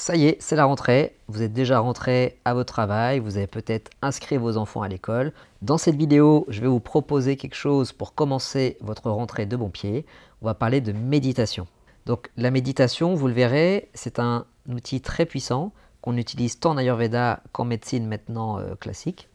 Ça y est, c'est la rentrée. Vous êtes déjà rentré à votre travail, vous avez peut-être inscrit vos enfants à l'école. Dans cette vidéo, je vais vous proposer quelque chose pour commencer votre rentrée de bon pied. On va parler de méditation. Donc la méditation, vous le verrez, c'est un outil très puissant qu'on utilise tant en Ayurveda qu'en médecine maintenant classique.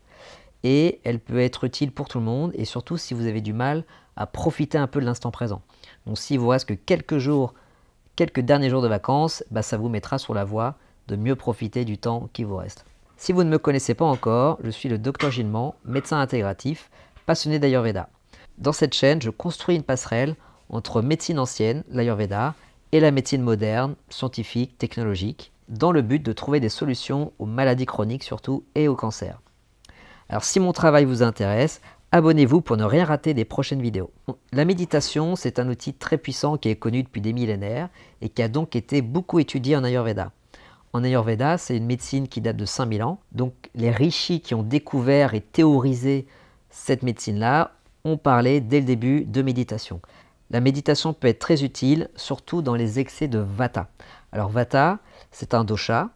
Et elle peut être utile pour tout le monde et surtout si vous avez du mal à profiter un peu de l'instant présent. Donc s'il vous reste que quelques derniers jours de vacances, ça vous mettra sur la voie de mieux profiter du temps qui vous reste. Si vous ne me connaissez pas encore, je suis le Dr Gilman, médecin intégratif, passionné d'Ayurveda. Dans cette chaîne, je construis une passerelle entre médecine ancienne, l'Ayurveda, et la médecine moderne, scientifique, technologique, dans le but de trouver des solutions aux maladies chroniques surtout et au cancer. Alors si mon travail vous intéresse, abonnez-vous pour ne rien rater des prochaines vidéos. La méditation, c'est un outil très puissant qui est connu depuis des millénaires et qui a donc été beaucoup étudié en Ayurveda. En Ayurveda, c'est une médecine qui date de 5000 ans. Donc les rishis qui ont découvert et théorisé cette médecine-là ont parlé dès le début de méditation. La méditation peut être très utile, surtout dans les excès de Vata. Alors Vata, c'est un dosha.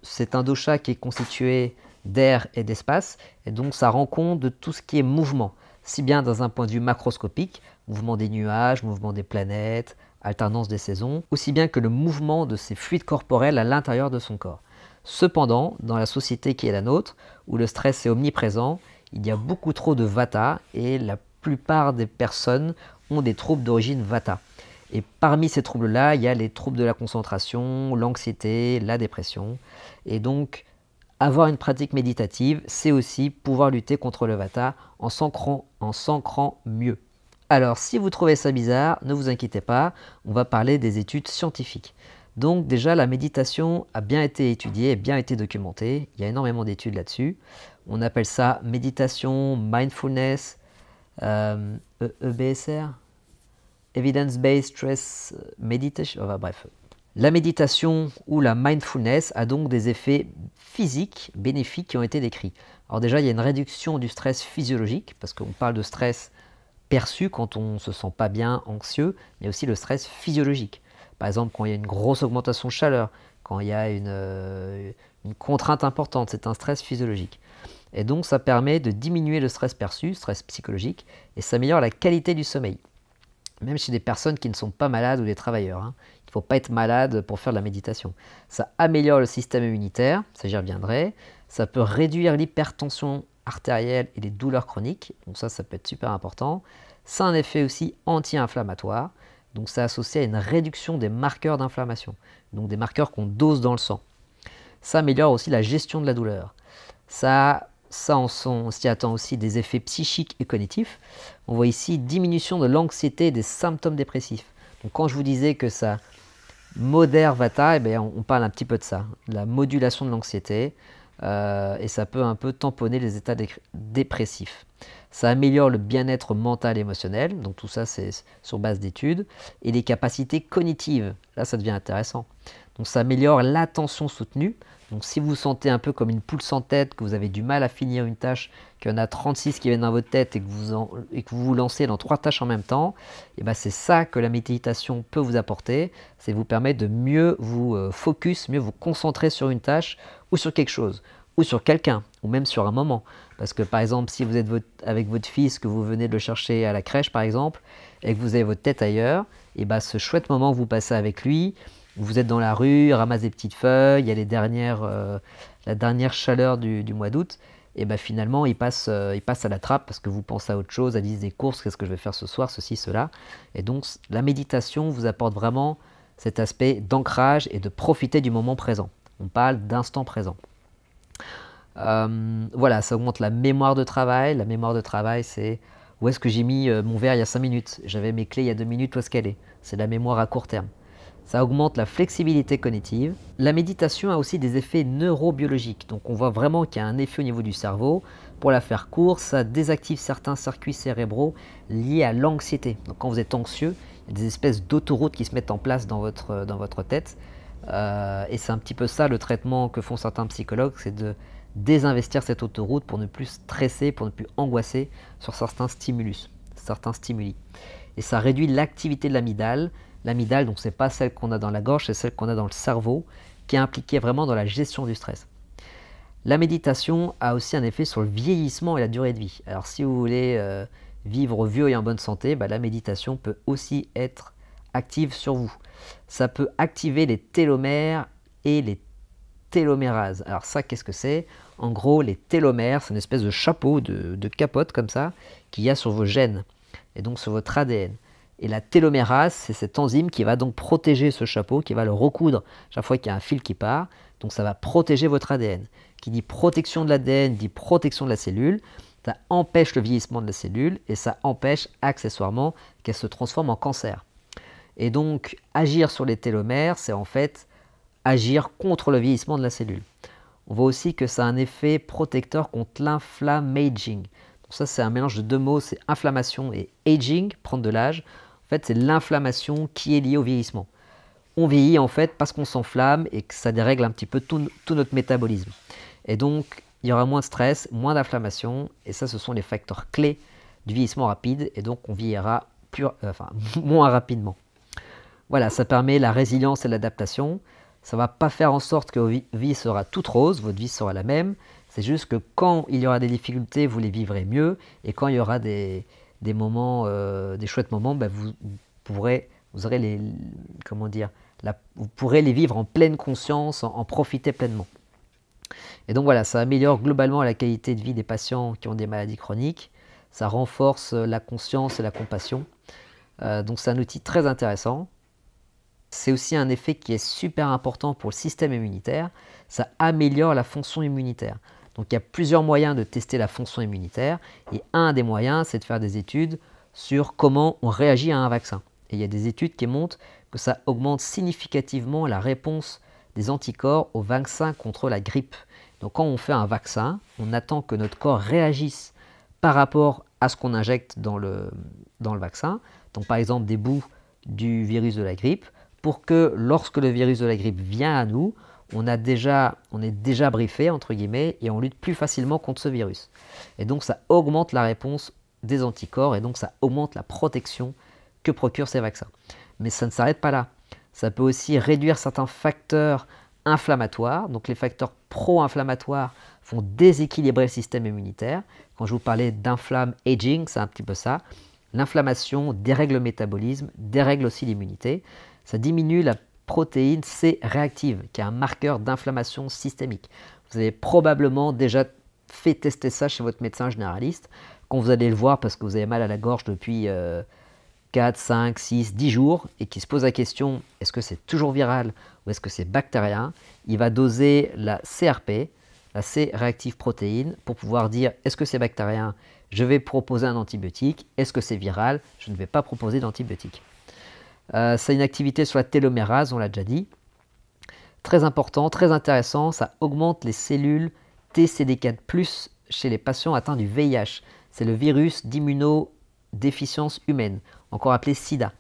C'est un dosha qui est constitué d'air et d'espace, et donc ça rend compte de tout ce qui est mouvement, si bien dans un point de vue macroscopique, mouvement des nuages, mouvement des planètes, alternance des saisons, aussi bien que le mouvement de ces fluides corporels à l'intérieur de son corps. Cependant, dans la société qui est la nôtre, où le stress est omniprésent, il y a beaucoup trop de Vata, et la plupart des personnes ont des troubles d'origine Vata. Et parmi ces troubles-là, il y a les troubles de la concentration, l'anxiété, la dépression, et donc avoir une pratique méditative, c'est aussi pouvoir lutter contre le Vata en s'ancrant mieux. Alors, si vous trouvez ça bizarre, ne vous inquiétez pas, on va parler des études scientifiques. Donc déjà, la méditation a bien été étudiée et bien été documentée. Il y a énormément d'études là-dessus. On appelle ça méditation, mindfulness, EBSR, Evidence-Based Stress Meditation, enfin bref. La méditation ou la mindfulness a donc des effets physiques bénéfiques qui ont été décrits. Alors déjà, il y a une réduction du stress physiologique, parce qu'on parle de stress perçu quand on ne se sent pas bien, anxieux, mais aussi le stress physiologique. Par exemple, quand il y a une grosse augmentation de chaleur, quand il y a une contrainte importante, c'est un stress physiologique. Et donc, ça permet de diminuer le stress perçu, stress psychologique, et ça améliore la qualité du sommeil. Même chez des personnes qui ne sont pas malades ou des travailleurs. Il ne faut pas être malade pour faire de la méditation. Ça améliore le système immunitaire, ça j'y reviendrai. Ça peut réduire l'hypertension artérielle et les douleurs chroniques. Donc ça peut être super important. Ça a un effet aussi anti-inflammatoire. Donc ça associé à une réduction des marqueurs d'inflammation. Donc des marqueurs qu'on dose dans le sang. Ça améliore aussi la gestion de la douleur. On s'y attend aussi des effets psychiques et cognitifs. On voit ici diminution de l'anxiété et des symptômes dépressifs. Donc quand je vous disais que ça modère Vata, on parle un petit peu de ça, la modulation de l'anxiété, et ça peut un peu tamponner les états dépressifs. Ça améliore le bien-être mental et émotionnel, donc tout ça c'est sur base d'études, et les capacités cognitives, là ça devient intéressant. Donc ça améliore l'attention soutenue. Donc si vous vous sentez un peu comme une poule sans tête, que vous avez du mal à finir une tâche, qu'il y en a 36 qui viennent dans votre tête et que vous vous lancez dans 3 tâches en même temps, c'est ça que la méditation peut vous apporter. C'est vous permettre de mieux vous focus, mieux vous concentrer sur une tâche ou sur quelque chose, ou sur quelqu'un, ou même sur un moment. Parce que par exemple, si vous êtes avec votre fils, que vous venez de le chercher à la crèche par exemple, et que vous avez votre tête ailleurs, ce chouette moment que vous passez avec lui, vous êtes dans la rue, ramassez des petites feuilles, il y a la dernière chaleur du mois d'août, et finalement il passe à la trappe parce que vous pensez à autre chose, à l'idée des courses, qu'est-ce que je vais faire ce soir, ceci, cela. Et donc la méditation vous apporte vraiment cet aspect d'ancrage et de profiter du moment présent. On parle d'instant présent. Voilà, ça augmente la mémoire de travail. La mémoire de travail, c'est où est-ce que j'ai mis mon verre il y a 5 minutes, j'avais mes clés il y a 2 minutes, où est-ce qu'elle est? C'est la mémoire à court terme. Ça augmente la flexibilité cognitive. La méditation a aussi des effets neurobiologiques. Donc on voit vraiment qu'il y a un effet au niveau du cerveau. Pour la faire courte, ça désactive certains circuits cérébraux liés à l'anxiété. Donc quand vous êtes anxieux, il y a des espèces d'autoroutes qui se mettent en place dans votre tête. Et c'est un petit peu ça le traitement que font certains psychologues, c'est de désinvestir cette autoroute pour ne plus stresser, pour ne plus angoisser sur certains stimuli. Et ça réduit l'activité de l'amygdale. L'amygdale, donc c'est pas celle qu'on a dans la gorge, c'est celle qu'on a dans le cerveau, qui est impliqué vraiment dans la gestion du stress. La méditation a aussi un effet sur le vieillissement et la durée de vie. Alors si vous voulez vivre vieux et en bonne santé, la méditation peut aussi être active sur vous. Ça peut activer les télomères et les télomérases. Alors ça, qu'est-ce que c'est? En gros, les télomères, c'est une espèce de chapeau, de capote comme ça, qu'il y a sur vos gènes et donc sur votre ADN. Et la télomérase, c'est cette enzyme qui va donc protéger ce chapeau, qui va le recoudre chaque fois qu'il y a un fil qui part. Donc ça va protéger votre ADN. Qui dit protection de l'ADN, dit protection de la cellule. Ça empêche le vieillissement de la cellule et ça empêche accessoirement qu'elle se transforme en cancer. Et donc agir sur les télomères, c'est en fait agir contre le vieillissement de la cellule. On voit aussi que ça a un effet protecteur contre l'inflammaging. Donc ça, c'est un mélange de deux mots, c'est inflammation et aging, prendre de l'âge. En fait, c'est l'inflammation qui est liée au vieillissement. On vieillit en fait parce qu'on s'enflamme et que ça dérègle un petit peu tout notre métabolisme. Et donc, il y aura moins de stress, moins d'inflammation, et ça, ce sont les facteurs clés du vieillissement rapide, et donc on vieillira moins rapidement. Voilà, ça permet la résilience et l'adaptation. Ça ne va pas faire en sorte que votre vie sera toute rose, votre vie sera la même. C'est juste que quand il y aura des difficultés, vous les vivrez mieux. Et quand il y aura des moments, des chouettes moments, vous pourrez les vivre en pleine conscience, en profiter pleinement. Et donc voilà, ça améliore globalement la qualité de vie des patients qui ont des maladies chroniques. Ça renforce la conscience et la compassion. Donc c'est un outil très intéressant. C'est aussi un effet qui est super important pour le système immunitaire. Ça améliore la fonction immunitaire. Donc il y a plusieurs moyens de tester la fonction immunitaire. Et un des moyens, c'est de faire des études sur comment on réagit à un vaccin. Et il y a des études qui montrent que ça augmente significativement la réponse des anticorps au vaccin contre la grippe. Donc quand on fait un vaccin, on attend que notre corps réagisse par rapport à ce qu'on injecte dans le vaccin. Donc par exemple des bouts du virus de la grippe, pour que lorsque le virus de la grippe vient à nous, on est déjà briefé, entre guillemets, et on lutte plus facilement contre ce virus. Et donc ça augmente la réponse des anticorps, et donc ça augmente la protection que procurent ces vaccins. Mais ça ne s'arrête pas là. Ça peut aussi réduire certains facteurs inflammatoires. Donc les facteurs pro-inflammatoires vont déséquilibrer le système immunitaire. Quand je vous parlais d'inflammaging, c'est un petit peu ça. L'inflammation dérègle le métabolisme, dérègle aussi l'immunité. Ça diminue la protéine C réactive, qui est un marqueur d'inflammation systémique. Vous avez probablement déjà fait tester ça chez votre médecin généraliste. Quand vous allez le voir parce que vous avez mal à la gorge depuis 4, 5, 6, 10 jours et qui se pose la question, est-ce que c'est toujours viral ou est-ce que c'est bactérien? Il va doser la CRP, la C réactive protéine, pour pouvoir dire, est-ce que c'est bactérien? Je vais proposer un antibiotique. Est-ce que c'est viral? Je ne vais pas proposer d'antibiotique. Ça a une activité sur la télomérase, on l'a déjà dit. Très important, très intéressant, ça augmente les cellules TCD4+, chez les patients atteints du VIH. C'est le virus d'immunodéficience humaine, encore appelé SIDA.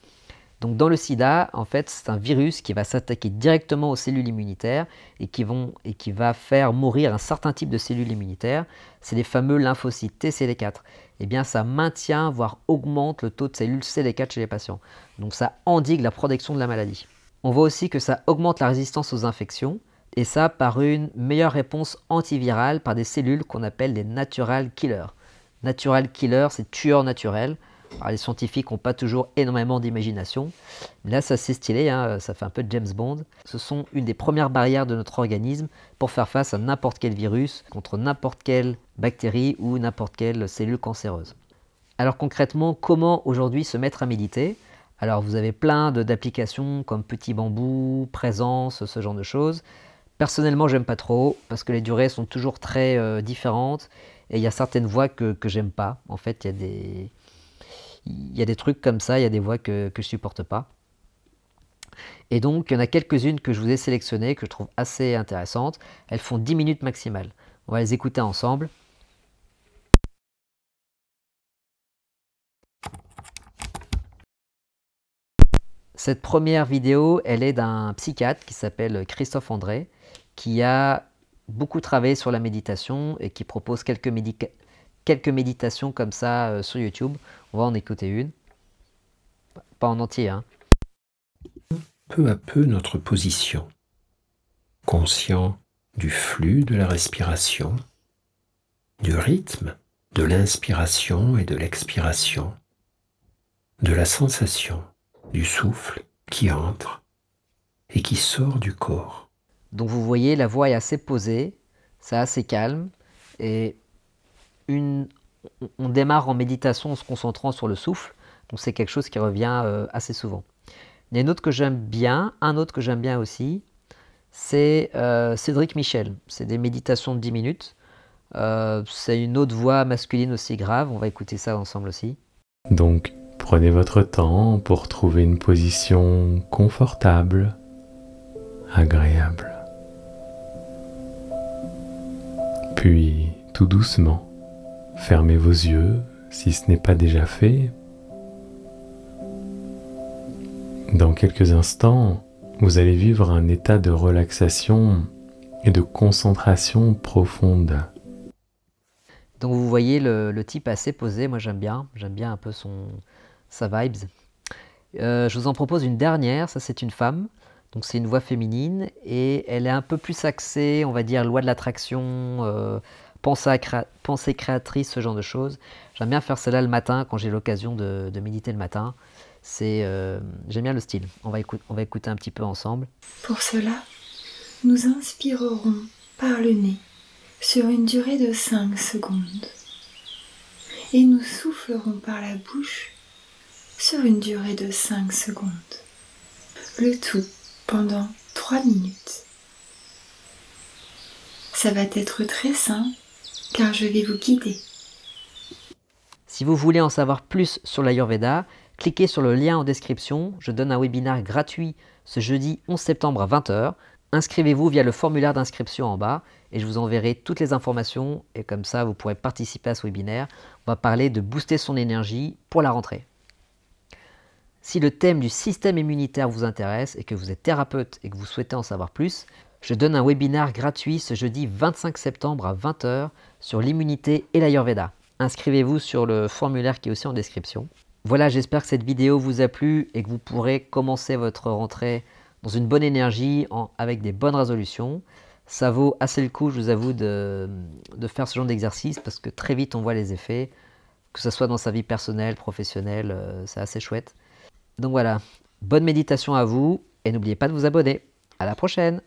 Donc dans le sida, en fait, c'est un virus qui va s'attaquer directement aux cellules immunitaires et qui va faire mourir un certain type de cellules immunitaires. C'est les fameux lymphocytes TCD4. Eh bien, ça maintient, voire augmente le taux de cellules CD4 chez les patients. Donc ça endigue la protection de la maladie. On voit aussi que ça augmente la résistance aux infections, et ça par une meilleure réponse antivirale par des cellules qu'on appelle des natural killers. Natural killer, c'est tueur naturel. Alors, les scientifiques n'ont pas toujours énormément d'imagination. Là, ça c'est stylé, hein, ça fait un peu de James Bond. Ce sont une des premières barrières de notre organisme pour faire face à n'importe quel virus, contre n'importe quelle bactérie ou n'importe quelle cellule cancéreuse. Alors concrètement, comment aujourd'hui se mettre à méditer? Alors vous avez plein d'applications comme Petit Bambou, Présence, ce genre de choses. Personnellement, j'aime pas trop parce que les durées sont toujours très différentes et il y a certaines voix que j'aime pas. En fait, il y a des trucs comme ça, il y a des voix que je supporte pas. Et donc, il y en a quelques-unes que je vous ai sélectionnées, que je trouve assez intéressantes. Elles font 10 minutes maximales. On va les écouter ensemble. Cette première vidéo, elle est d'un psychiatre qui s'appelle Christophe André, qui a beaucoup travaillé sur la méditation et qui propose quelques méditations comme ça sur YouTube. On va en écouter une. Pas en entier, hein. Peu à peu notre position. conscient du flux de la respiration, du rythme de l'inspiration et de l'expiration, de la sensation du souffle qui entre et qui sort du corps. Donc vous voyez, la voix est assez posée, c'est assez calme, et on démarre en méditation en se concentrant sur le souffle, donc c'est quelque chose qui revient assez souvent. Il y a un autre que j'aime bien aussi, c'est Cédric Michel. C'est des méditations de 10 minutes. C'est une autre voix masculine aussi grave, on va écouter ça ensemble aussi. Donc, prenez votre temps pour trouver une position confortable, agréable. Puis, tout doucement, fermez vos yeux si ce n'est pas déjà fait. Dans quelques instants, vous allez vivre un état de relaxation et de concentration profonde. Donc vous voyez le type assez posé, moi j'aime bien un peu sa vibes. Je vous en propose une dernière, ça c'est une femme, donc c'est une voix féminine et elle est un peu plus axée, on va dire loi de l'attraction, pensée créatrice, ce genre de choses. J'aime bien faire celle-là le matin quand j'ai l'occasion de méditer le matin. J'aime bien le style, on va écouter un petit peu ensemble. Pour cela, nous inspirerons par le nez sur une durée de 5 secondes et nous soufflerons par la bouche sur une durée de 5 secondes. Le tout pendant 3 minutes. Ça va être très simple car je vais vous guider. Si vous voulez en savoir plus sur l'Ayurveda, cliquez sur le lien en description. Je donne un webinaire gratuit ce jeudi 11 septembre à 20 h. Inscrivez-vous via le formulaire d'inscription en bas et je vous enverrai toutes les informations et comme ça vous pourrez participer à ce webinaire. On va parler de booster son énergie pour la rentrée. Si le thème du système immunitaire vous intéresse et que vous êtes thérapeute et que vous souhaitez en savoir plus, je donne un webinaire gratuit ce jeudi 25 septembre à 20 h sur l'immunité et l'Ayurveda. Inscrivez-vous sur le formulaire qui est aussi en description. Voilà, j'espère que cette vidéo vous a plu et que vous pourrez commencer votre rentrée dans une bonne énergie, avec des bonnes résolutions. Ça vaut assez le coup, je vous avoue, de faire ce genre d'exercice parce que très vite on voit les effets, que ce soit dans sa vie personnelle, professionnelle, c'est assez chouette. Donc voilà, bonne méditation à vous et n'oubliez pas de vous abonner. À la prochaine!